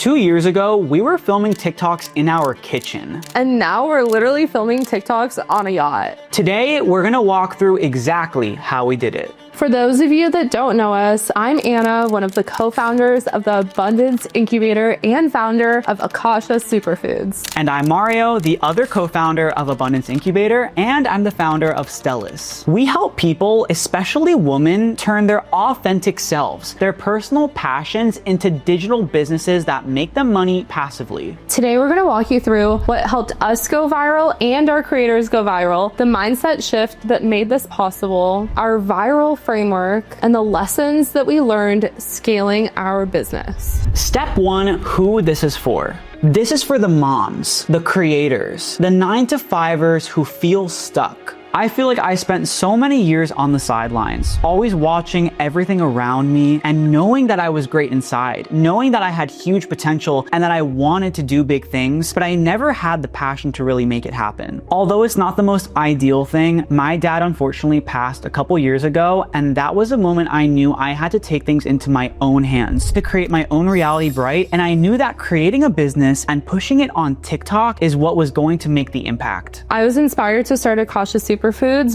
2 years ago, we were filming TikToks in our kitchen. And now we're literally filming TikToks on a yacht. Today, we're gonna walk through exactly how we did it. For those of you that don't know us, I'm Anna, one of the co-founders of the Abundance Incubator and founder of Akasha Superfoods. And I'm Mario, the other co-founder of Abundance Incubator, and I'm the founder of Stellus. We help people, especially women, turn their authentic selves, their personal passions into digital businesses that make them money passively. Today, we're gonna walk you through what helped us go viral and our creators go viral, the mindset shift that made this possible, our viral framework, and the lessons that we learned scaling our business. Step 1, who this is for. This is for the moms, the creators, the 9-to-5ers who feel stuck. I feel like I spent so many years on the sidelines, always watching everything around me and knowing that I was great inside, knowing that I had huge potential and that I wanted to do big things, but I never had the passion to really make it happen. Although it's not the most ideal thing, my dad unfortunately passed a couple years ago, and that was a moment I knew I had to take things into my own hands to create my own reality bright, and I knew that creating a business and pushing it on TikTok is what was going to make the impact. I was inspired to start Akasha Superfoods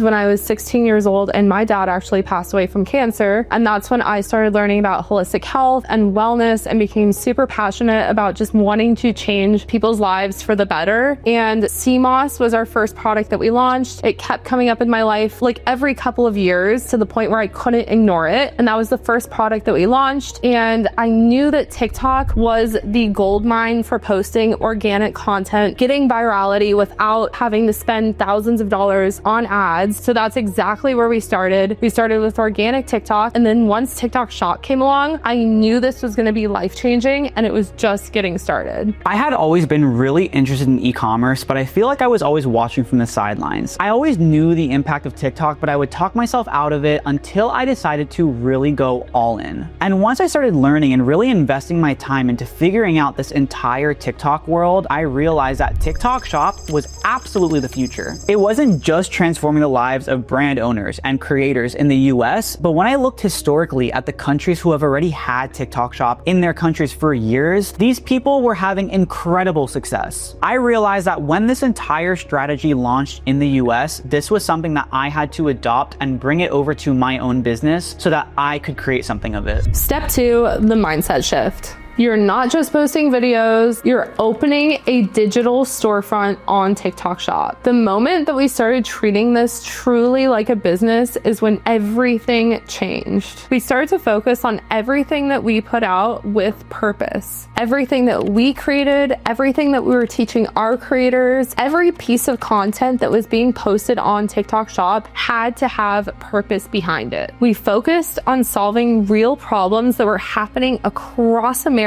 when I was 16 years old, and my dad actually passed away from cancer. And that's when I started learning about holistic health and wellness and became super passionate about just wanting to change people's lives for the better. And CMOS was our first product that we launched. It kept coming up in my life like every couple of years to the point where I couldn't ignore it. And that was the first product that we launched. And I knew that TikTok was the gold mine for posting organic content, getting virality without having to spend thousands of dollars on ads. So that's exactly where we started. We started with organic TikTok, and then once TikTok Shop came along, I knew this was going to be life-changing, and it was just getting started. I had always been really interested in e-commerce, but I feel like I was always watching from the sidelines. I always knew the impact of TikTok, but I would talk myself out of it until I decided to really go all in. And once I started learning and really investing my time into figuring out this entire TikTok world, I realized that TikTok Shop was absolutely the future. It wasn't just transforming the lives of brand owners and creators in the US, but when I looked historically at the countries who have already had TikTok Shop in their countries for years, these people were having incredible success. I realized that when this entire strategy launched in the US, this was something that I had to adopt and bring it over to my own business so that I could create something of it. Step 2, the mindset shift. You're not just posting videos, you're opening a digital storefront on TikTok Shop. The moment that we started treating this truly like a business is when everything changed. We started to focus on everything that we put out with purpose. Everything that we created, everything that we were teaching our creators, every piece of content that was being posted on TikTok Shop had to have purpose behind it. We focused on solving real problems that were happening across America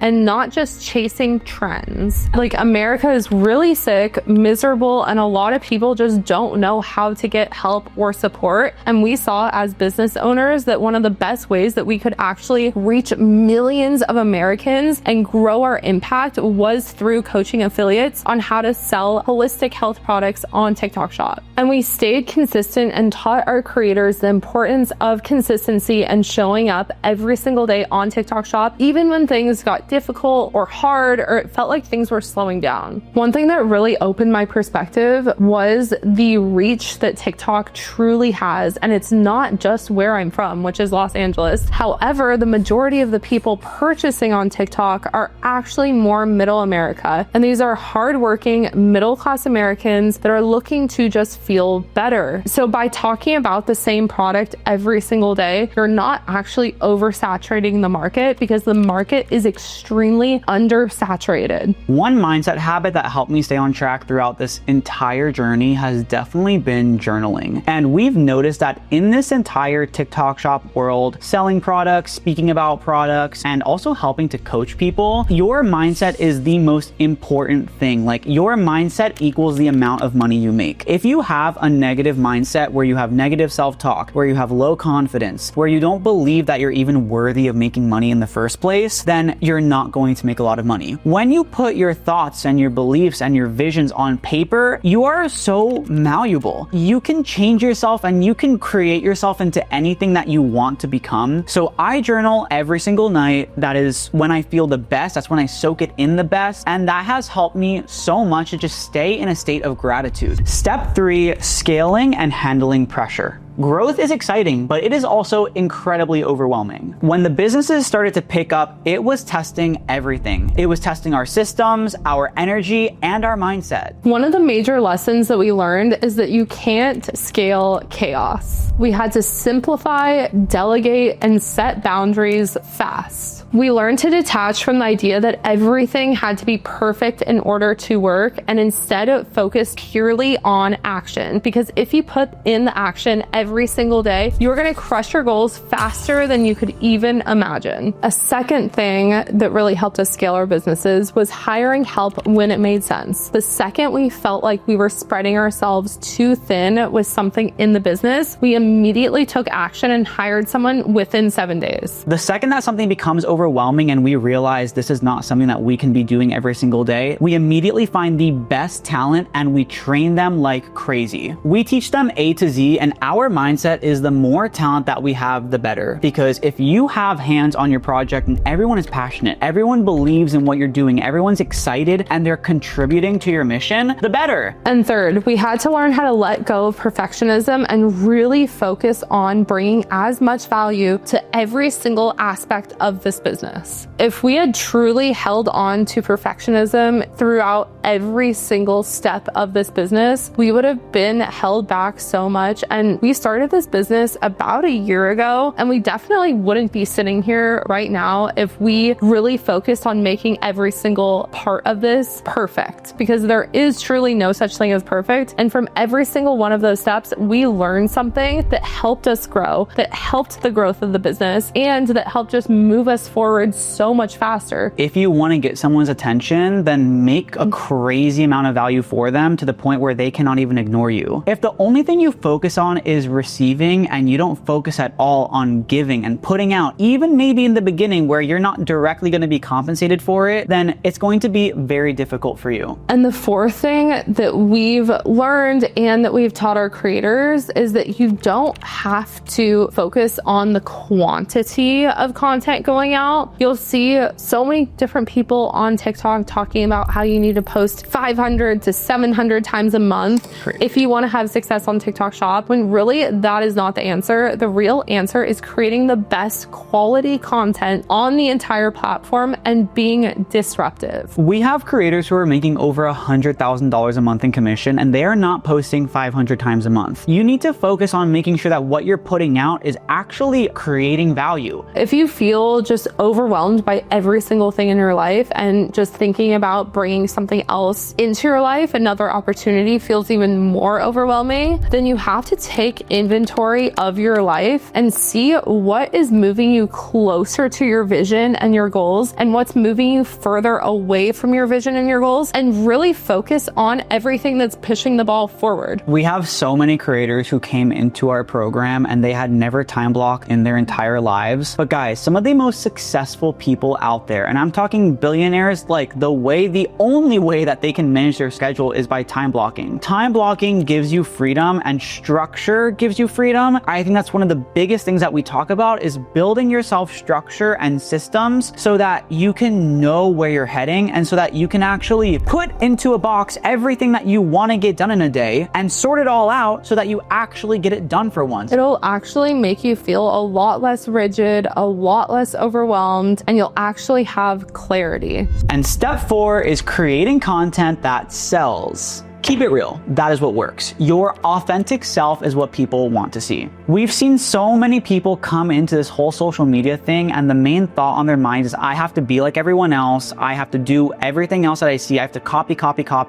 and not just chasing trends. Like, America is really sick, miserable, and a lot of people just don't know how to get help or support. And we saw as business owners that one of the best ways that we could actually reach millions of Americans and grow our impact was through coaching affiliates on how to sell holistic health products on TikTok Shop. And we stayed consistent and taught our creators the importance of consistency and showing up every single day on TikTok Shop, even when things got difficult or hard, or it felt like things were slowing down. One thing that really opened my perspective was the reach that TikTok truly has. And it's not just where I'm from, which is Los Angeles. However, the majority of the people purchasing on TikTok are actually more middle America. And these are hardworking middle-class Americans that are looking to just feel better. So by talking about the same product every single day, you're not actually oversaturating the market, because the market is extremely undersaturated. One mindset habit that helped me stay on track throughout this entire journey has definitely been journaling. And we've noticed that in this entire TikTok Shop world, selling products, speaking about products, and also helping to coach people, your mindset is the most important thing. Like, your mindset equals the amount of money you make. If you have a negative mindset where you have negative self-talk, where you have low confidence, where you don't believe that you're even worthy of making money in the first place, then then you're not going to make a lot of money. When you put your thoughts and your beliefs and your visions on paper, you are so malleable. You can change yourself and you can create yourself into anything that you want to become. So I journal every single night. That is when I feel the best. That's when I soak it in the best. And that has helped me so much to just stay in a state of gratitude. Step 3, scaling and handling pressure. Growth is exciting, but it is also incredibly overwhelming. When the businesses started to pick up, it was testing everything. It was testing our systems, our energy, and our mindset. One of the major lessons that we learned is that you can't scale chaos. We had to simplify, delegate, and set boundaries fast. We learned to detach from the idea that everything had to be perfect in order to work, and instead focus purely on action. Because if you put in the action every single day, you're gonna crush your goals faster than you could even imagine. A second thing that really helped us scale our businesses was hiring help when it made sense. The second we felt like we were spreading ourselves too thin with something in the business, we immediately took action and hired someone within 7 days. The second that something becomes overwhelming and we realize this is not something that we can be doing every single day, we immediately find the best talent and we train them like crazy. We teach them A to Z, and our mindset is the more talent that we have, the better. Because if you have hands on your project and everyone is passionate, everyone believes in what you're doing, everyone's excited, and they're contributing to your mission, the better. And third, we had to learn how to let go of perfectionism and really focus on bringing as much value to every single aspect of this business. If we had truly held on to perfectionism throughout every single step of this business, we would have been held back so much. And we started this business about a year ago, and we definitely wouldn't be sitting here right now if we really focused on making every single part of this perfect, because there is truly no such thing as perfect. And from every single one of those steps, we learned something that helped us grow, that helped the growth of the business, and that helped just move us forward so much faster. If you want to get someone's attention, then make a crazy amount of value for them to the point where they cannot even ignore you. If the only thing you focus on is receiving and you don't focus at all on giving and putting out, even maybe in the beginning where you're not directly going to be compensated for it, then it's going to be very difficult for you. And the fourth thing that we've learned and that we've taught our creators is that you don't have to focus on the quantity of content going out. You'll see so many different people on TikTok talking about how you need to post 500 to 700 times a month if you want to have success on TikTok Shop, when really that is not the answer. The real answer is creating the best quality content on the entire platform and being disruptive. We have creators who are making over $100,000 a month in commission, and they are not posting 500 times a month. You need to focus on making sure that what you're putting out is actually creating value. If you feel just overwhelmed by every single thing in your life and just thinking about bringing something else into your life, another opportunity feels even more overwhelming, then you have to take inventory of your life and see what is moving you closer to your vision and your goals, and what's moving you further away from your vision and your goals, and really focus on everything that's pushing the ball forward. We have so many creators who came into our program and they had never time blocked in their entire lives. But guys, some of the most successful people out there, and I'm talking billionaires, like the only way that they can manage their schedule is by time blocking. Time blocking gives you freedom and structure gives you freedom. I think that's one of the biggest things that we talk about, is building yourself structure and systems so that you can know where you're heading, and so that you can actually put into a box everything that you want to get done in a day and sort it all out so that you actually get it done for once. It'll actually make you feel a lot less rigid, a lot less overwhelmed, and you'll actually have clarity. And step 4 is creating content that sells. Keep it real. That is what works. Your authentic self is what people want to see. We've seen so many people come into this whole social media thing, and the main thought on their minds is, I have to be like everyone else. I have to do everything else that I see. I have to copy.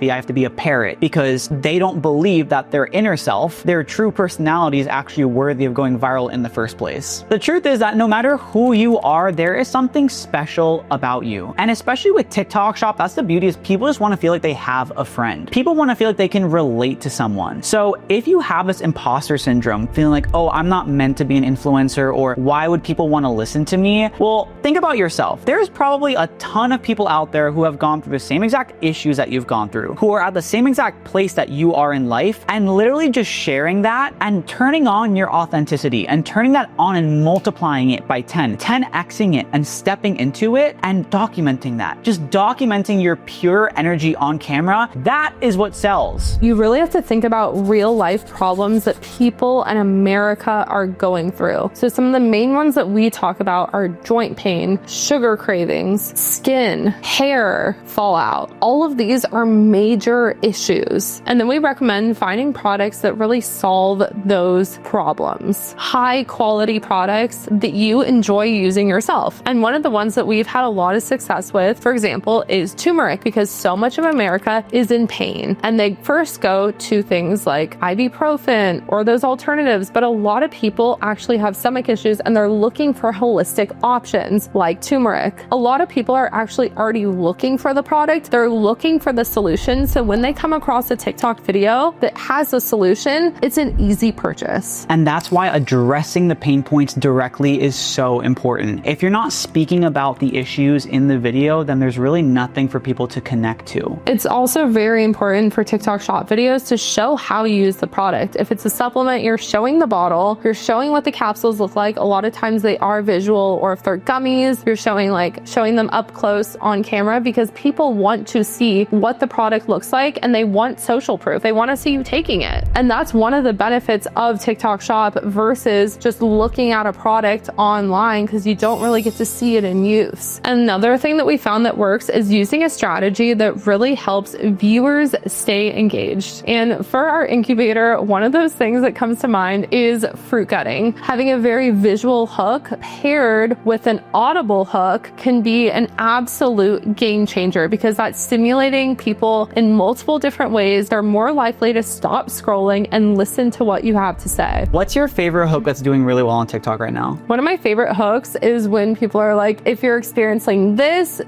I have to be a parrot, because they don't believe that their inner self, their true personality, is actually worthy of going viral in the first place. The truth is that no matter who you are, there is something special about you. And especially with TikTok Shop, that's the beauty, is people just want to feel like they have a friend. People want to feel feel like they can relate to someone. So if you have this imposter syndrome, feeling like, oh, I'm not meant to be an influencer, or why would people want to listen to me? Well, think about yourself. There's probably a ton of people out there who have gone through the same exact issues that you've gone through, who are at the same exact place that you are in life, and literally just sharing that and turning on your authenticity and turning that on and multiplying it by 10xing it and stepping into it and documenting that. Just documenting your pure energy on camera. That is what sells. You really have to think about real life problems that people in America are going through. So some of the main ones that we talk about are joint pain, sugar cravings, skin, hair fallout. All of these are major issues. And then we recommend finding products that really solve those problems. High quality products that you enjoy using yourself. And one of the ones that we've had a lot of success with, for example, is turmeric, because so much of America is in pain. And they first go to things like ibuprofen or those alternatives, but a lot of people actually have stomach issues and they're looking for holistic options like turmeric. A lot of people are actually already looking for the product. They're looking for the solution. So when they come across a TikTok video that has a solution, it's an easy purchase. And that's why addressing the pain points directly is so important. If you're not speaking about the issues in the video, then there's really nothing for people to connect to. It's also very important for TikTok shop videos to show how you use the product. If it's a supplement, you're showing the bottle, you're showing what the capsules look like. A lot of times they are visual, or if they're gummies, you're showing them up close on camera, because people want to see what the product looks like and they want social proof. They want to see you taking it. And that's one of the benefits of TikTok shop versus just looking at a product online, because you don't really get to see it in use. Another thing that we found that works is using a strategy that really helps viewers stay engaged. And for our incubator, one of those things that comes to mind is fruit gutting. Having a very visual hook paired with an audible hook can be an absolute game changer, because that's stimulating people in multiple different ways. They're more likely to stop scrolling and listen to what you have to say. What's your favorite hook that's doing really well on TikTok right now? One of my favorite hooks is when people are like, if you're experiencing this,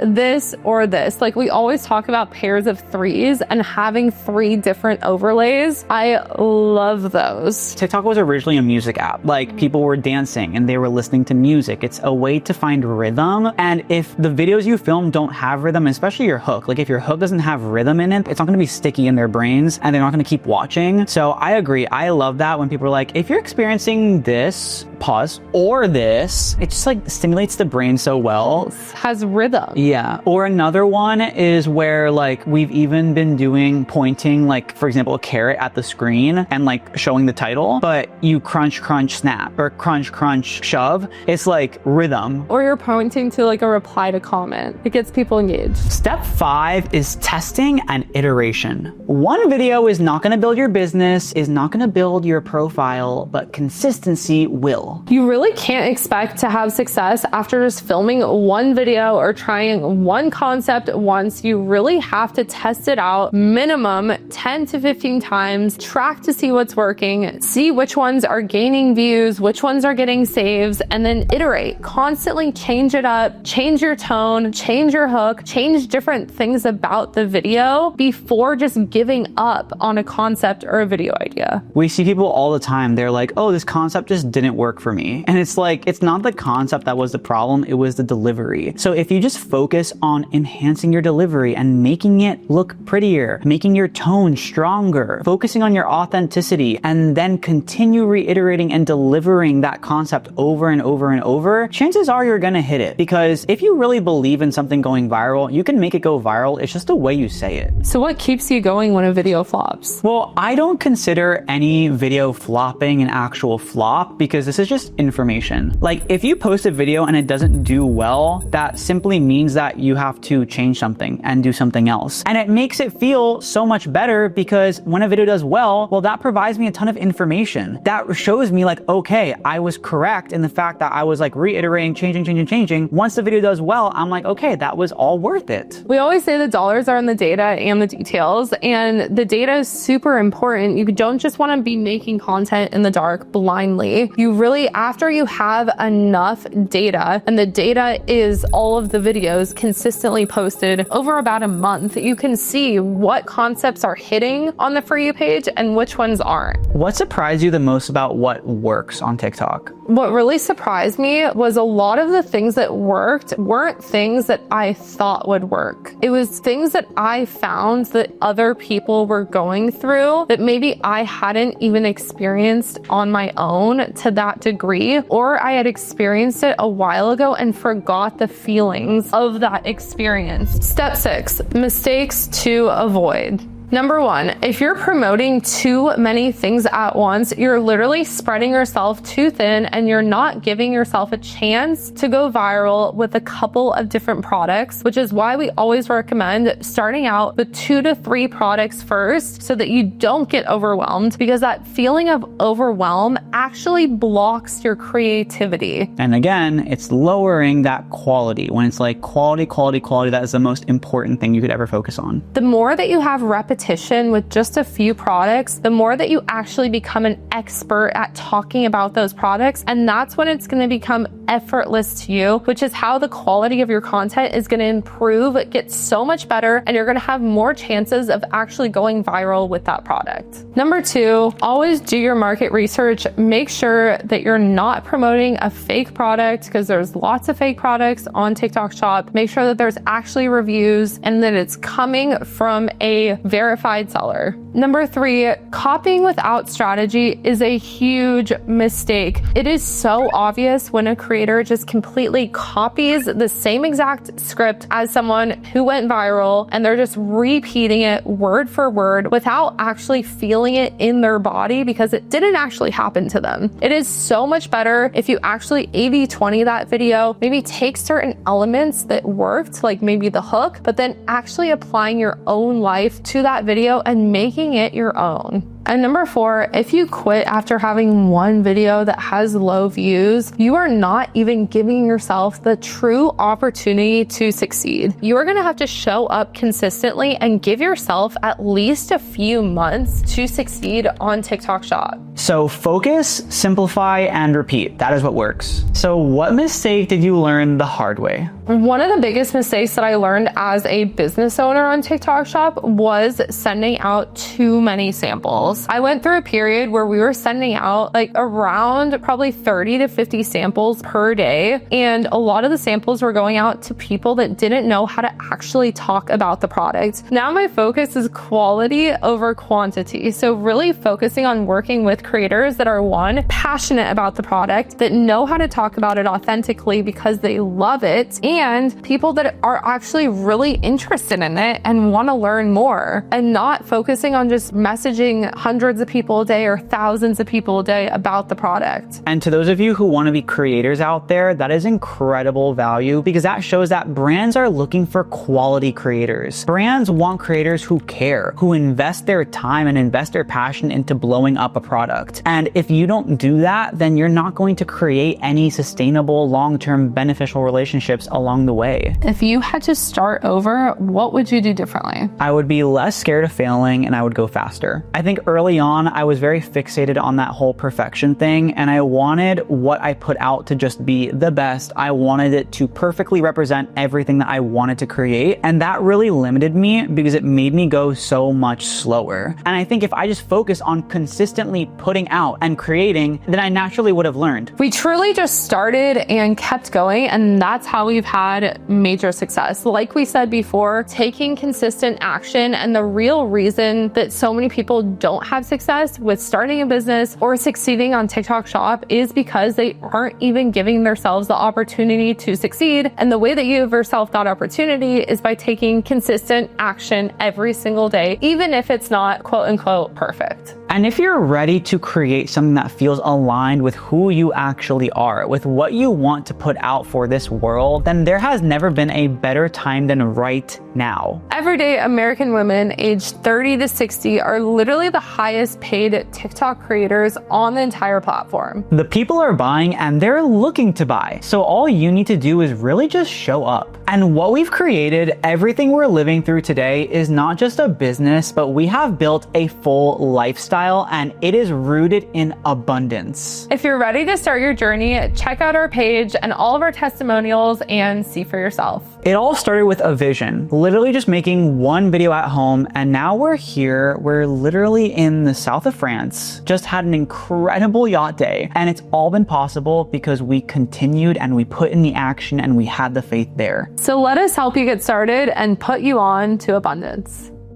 or this. Like, we always talk about pairs of threes and having 3 different overlays. I love those. TikTok was originally a music app. Like, people were dancing and they were listening to music. It's a way to find rhythm. And if the videos you film don't have rhythm, especially your hook, like if your hook doesn't have rhythm in it, it's not going to be sticky in their brains and they're not going to keep watching. So I agree. I love that when people are like, if you're experiencing this, pause, or this, it just like stimulates the brain so well. Has rhythm. Yeah. Or another one is where like we've even been doing pointing, like for example, a carrot at the screen and like showing the title, but you crunch, crunch, snap, or crunch, crunch, shove. It's like rhythm. Or you're pointing to like a reply to comment. It gets people engaged. Step 5 is testing and iteration. One video is not going to build your business, is not going to build your profile, but consistency will. You really can't expect to have success after just filming one video or trying one concept once. You really have to test it out minimum 10 to 15 times, track to see what's working, see which ones are gaining views, which ones are getting saves, and then iterate. Constantly change it up, change your tone, change your hook, change different things about the video before just giving up on a concept or a video idea. We see people all the time, they're like, oh, this concept just didn't work for me. And it's like, it's not the concept that was the problem, it was the delivery. So if you just focus on enhancing your delivery and making it look prettier, making your tone stronger, focusing on your authenticity, and then continue reiterating and delivering that concept over and over and over, chances are you're gonna hit it. Because if you really believe in something going viral, you can make it go viral. It's just the way you say it. So what keeps you going when a video flops? Well, I don't consider any video flopping an actual flop, because this is just information. Like if you post a video and it doesn't do well, that simply means that you have to change something and do something else. And it makes it feel so much better, because when a video does well, that provides me a ton of information. That shows me like, okay, I was correct in the fact that I was like reiterating, changing. Once the video does well, I'm like, okay, that was all worth it. We always say the dollars are in the data and the details, and the data is super important. You don't just want to be making content in the dark blindly. You really Basically, after you have enough data, and the data is all of the videos consistently posted over about a month, you can see what concepts are hitting on the For You page and which ones aren't. What surprised you the most about what works on TikTok? What really surprised me was a lot of the things that worked weren't things that I thought would work. It was things that I found that other people were going through that maybe I hadn't even experienced on my own to that degree, or I had experienced it a while ago and forgot the feelings of that experience. Step 6, mistakes to avoid. Number 1, if you're promoting too many things at once, you're literally spreading yourself too thin and you're not giving yourself a chance to go viral with a couple of different products, which is why we always recommend starting out with 2 to 3 products first so that you don't get overwhelmed, because that feeling of overwhelm actually blocks your creativity. And again, it's lowering that quality. When it's like quality, that is the most important thing you could ever focus on. The more that you have repetition with just a few products, the more that you actually become an expert at talking about those products. And that's when it's going to become effortless to you, which is how the quality of your content is going to improve, get so much better, and you're going to have more chances of actually going viral with that product. Number 2, always do your market research. Make sure that you're not promoting a fake product, because there's lots of fake products on TikTok Shop. Make sure that there's actually reviews and that it's coming from a verified seller. Number 3, copying without strategy is a huge mistake. It is so obvious when a creator just completely copies the same exact script as someone who went viral, and they're just repeating it word for word without actually feeling it in their body, because it didn't actually happen to them. It is so much better if you actually A/B/20 that video, maybe take certain elements that worked, like maybe the hook, but then actually applying your own life to that video and making it your own. And number 4, if you quit after having one video that has low views, you are not even giving yourself the true opportunity to succeed. You are going to have to show up consistently and give yourself at least a few months to succeed on TikTok Shop. So focus, simplify, and repeat. That is what works. So what mistake did you learn the hard way? One of the biggest mistakes that I learned as a business owner on TikTok Shop was sending out too many samples. I went through a period where we were sending out like around probably 30 to 50 samples per day. And a lot of the samples were going out to people that didn't know how to actually talk about the product. Now my focus is quality over quantity. So really focusing on working with creators that are, 1, passionate about the product, that know how to talk about it authentically because they love it, and people that are actually really interested in it and want to learn more, and not focusing on just messaging hundreds of people a day or thousands of people a day about the product. And to those of you who want to be creators out there, that is incredible value, because that shows that brands are looking for quality creators. Brands want creators who care, who invest their time and invest their passion into blowing up a product. And if you don't do that, then you're not going to create any sustainable, long-term beneficial relationships along the way. If you had to start over, what would you do differently? I would be less scared of failing, and I would go faster. I think early on, I was very fixated on that whole perfection thing, and I wanted what I put out to just be the best. I wanted it to perfectly represent everything that I wanted to create, and that really limited me because it made me go so much slower. And I think if I just focused on consistently putting out and creating, then I naturally would have learned. We truly just started and kept going, and that's how we've had major success. Like we said before, taking consistent action, and the real reason that so many people don't have success with starting a business or succeeding on TikTok Shop is because they aren't even giving themselves the opportunity to succeed. And the way that you give yourself that opportunity is by taking consistent action every single day, even if it's not quote unquote perfect. And if you're ready to create something that feels aligned with who you actually are, with what you want to put out for this world, then there has never been a better time than right now. Everyday American women aged 30 to 60 are literally the highest paid TikTok creators on the entire platform. The people are buying and they're looking to buy. So all you need to do is really just show up. And what we've created, everything we're living through today, is not just a business, but we have built a full lifestyle lifestyle, and it is rooted in abundance. If you're ready to start your journey, check out our page and all of our testimonials and see for yourself. It all started with a vision, literally just making one video at home, and now we're here. We're literally in the south of France, just had an incredible yacht day, and it's all been possible because we continued and we put in the action and we had the faith there. So let us help you get started and put you on to abundance.